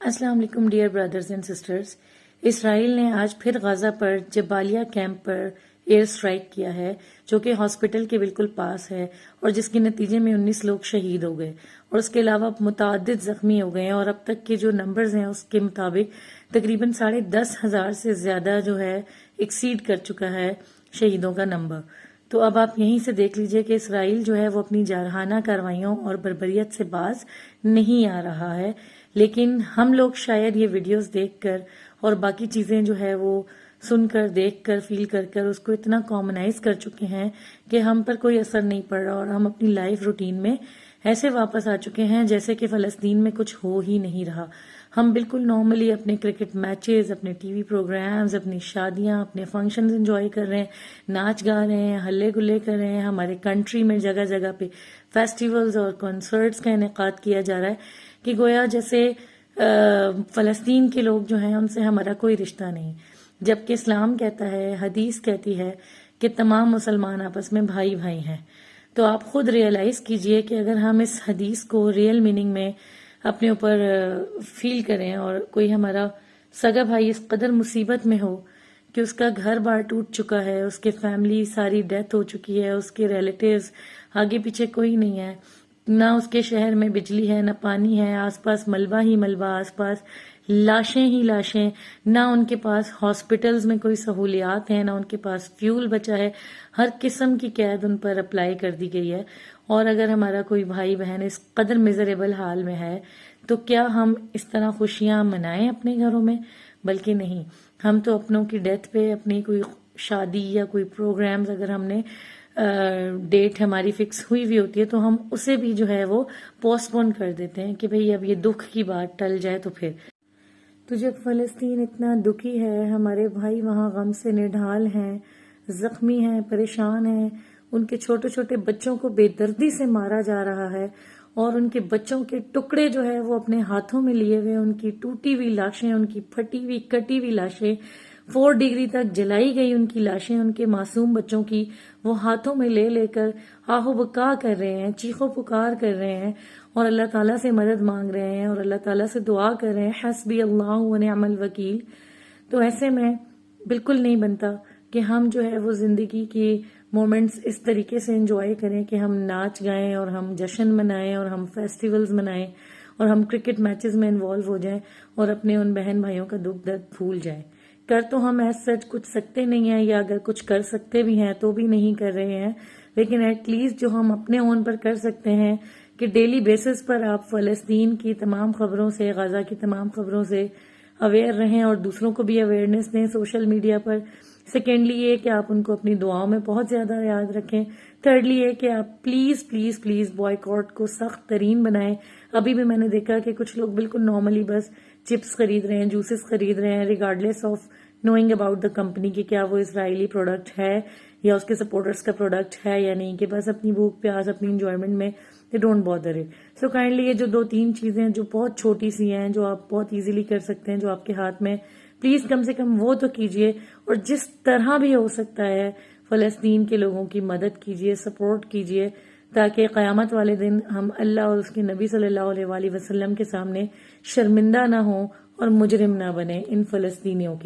السلام علیکم dear brothers and sisters. اسرائیل نے آج پھر غزہ پر Jabalia camp per year strike کیا ہے جو کہ ہاسپٹل کے بالکل پاس ہے اور جس کے نتیجے میں 19 لوگ شہید ہو گئے اور اس کے علاوہ متعدد زخمی ہو گئے ہیں اور اب تک کے جو نمبرز ہیں اس کے مطابق تقریباً 10,500 سے زیادہ جو ہے ایکسیڈ کر چکا ہے شہیدوں کا نمبر. تو اب آپ یہیں سے دیکھ لیجئے کہ اسرائیل جو ہے وہ اپنی جارحانہ کارروائیوں اور بربریت سے باز نہیں آ رہا ہے، لیکن ہم لوگ شاید یہ ویڈیوز دیکھ کر اور باقی چیزیں جو ہے وہ سن کر، دیکھ کر، فیل کر کر اس کو اتنا کامنائز کر چکے ہیں کہ ہم پر کوئی اثر نہیں پڑ رہا اور ہم اپنی لائف روٹین میں ایسے واپس آ چکے ہیں جیسے کہ فلسطین میں کچھ ہو ہی نہیں رہا. ہم بالکل نارملی اپنے کرکٹ میچز، اپنے ٹی وی پروگرامز، اپنی شادیاں، اپنے فنکشنز انجوائے کر رہے ہیں، ناچ گا رہے ہیں، ہلے گلے کر رہے ہیں. ہمارے کنٹری میں جگہ جگہ پہ فیسٹیولز اور کنسرٹس کا انعقاد کیا جا رہا ہے کہ گویا جیسے فلسطین کے لوگ جو ہیں ان سے ہمارا کوئی رشتہ نہیں، جبکہ اسلام کہتا ہے، حدیث کہتی ہے کہ تمام مسلمان آپس میں بھائی بھائی ہیں. تو آپ خود ریئلائز کیجئے کہ اگر ہم اس حدیث کو ریئل میننگ میں اپنے اوپر فیل کریں اور کوئی ہمارا سگا بھائی اس قدر مصیبت میں ہو کہ اس کا گھر بار ٹوٹ چکا ہے، اس کے فیملی ساری ڈیتھ ہو چکی ہے، اس کے ریلیٹیوز آگے پیچھے کوئی نہیں ہے، نہ اس کے شہر میں بجلی ہے، نہ پانی ہے، آس پاس ملبہ ہی ملبہ، آس پاس لاشیں ہی لاشیں، نہ ان کے پاس ہاسپٹلز میں کوئی سہولیات ہیں، نہ ان کے پاس فیول بچا ہے. ہر قسم کی قید ان پر اپلائی کر دی گئی ہے. اور اگر ہمارا کوئی بھائی بہن اس قدر میزریبل حال میں ہے تو کیا ہم اس طرح خوشیاں منائیں اپنے گھروں میں؟ بلکہ نہیں، ہم تو اپنوں کی ڈیتھ پہ اپنی کوئی شادی یا کوئی پروگرامز اگر ہم نے ڈیٹ ہماری فکس ہوئی ہوئی ہوتی ہے تو ہم اسے بھی جو ہے وہ پوسٹ پون کر دیتے ہیں کہ بھئی اب یہ دکھ کی بات ٹل جائے تو پھر. تو جب فلسطین اتنا دکھی ہے، ہمارے بھائی وہاں غم سے نڈھال ہیں، زخمی ہیں، پریشان ہیں، ان کے چھوٹے چھوٹے بچوں کو بے دردی سے مارا جا رہا ہے اور ان کے بچوں کے ٹکڑے جو ہے وہ اپنے ہاتھوں میں لیے ہوئے، ان کی ٹوٹی ہوئی لاشیں، ان کی پھٹی ہوئی کٹی ہوئی لاشیں، 4 ڈگری تک جلائی گئی ان کی لاشیں، ان کے معصوم بچوں کی وہ ہاتھوں میں لے لے کر آہو بکا کر رہے ہیں، چیخو پکار کر رہے ہیں اور اللہ تعالیٰ سے مدد مانگ رہے ہیں اور اللہ تعالیٰ سے دعا کر رہے ہیں، حسبی اللہ و نعم الوکیل. تو ایسے میں بالکل نہیں بنتا کہ ہم جو ہے وہ زندگی کی مومنٹس اس طریقے سے انجوائے کریں کہ ہم ناچ گائیں اور ہم جشن منائیں اور ہم فیسٹیولز منائیں اور ہم کرکٹ میچز میں انوالو ہو جائیں اور اپنے ان بہن بھائیوں کا دکھ درد بھول جائیں. کر تو ہم ایز سچ کچھ سکتے نہیں ہیں، یا اگر کچھ کر سکتے بھی ہیں تو بھی نہیں کر رہے ہیں، لیکن ایٹ لیسٹ جو ہم اپنے اون پر کر سکتے ہیں کہ ڈیلی بیسس پر آپ فلسطین کی تمام خبروں سے، غزہ کی تمام خبروں سے اویئر رہیں اور دوسروں کو بھی اویئرنیس دیں سوشل میڈیا پر. سیکنڈلی یہ کہ آپ ان کو اپنی دعاؤں میں بہت زیادہ یاد رکھیں. تھرڈلی یہ کہ آپ پلیز پلیز پلیز بوائیکاٹ کو سخت ترین بنائیں. ابھی بھی میں نے دیکھا کہ کچھ لوگ بالکل نارملی بس چپس خرید رہے ہیں، جوسز خرید رہے ہیں، regardless of knowing about the company کہ کیا وہ اسرائیلی پروڈکٹ ہے یا اس کے سپورٹرز کا پروڈکٹ ہے یا نہیں، کہ بس اپنی بھوک پیاس، اپنی انجوائمنٹ میں they don't bother it. So kindly یہ جو 2-3 چیزیں جو بہت چھوٹی سی ہیں، جو آپ بہت ایزیلی کر سکتے ہیں، جو آپ کے ہاتھ میں، پلیز کم سے کم وہ تو کیجئے اور جس طرح بھی ہو سکتا ہے فلسطین کے لوگوں کی مدد کیجئے، سپورٹ کیجئے، تاکہ قیامت والے دن ہم اللہ اور اس کے نبی صلی اللہ علیہ وآلہ وسلم کے سامنے شرمندہ نہ ہوں اور مجرم نہ بنے ان فلسطینیوں کے.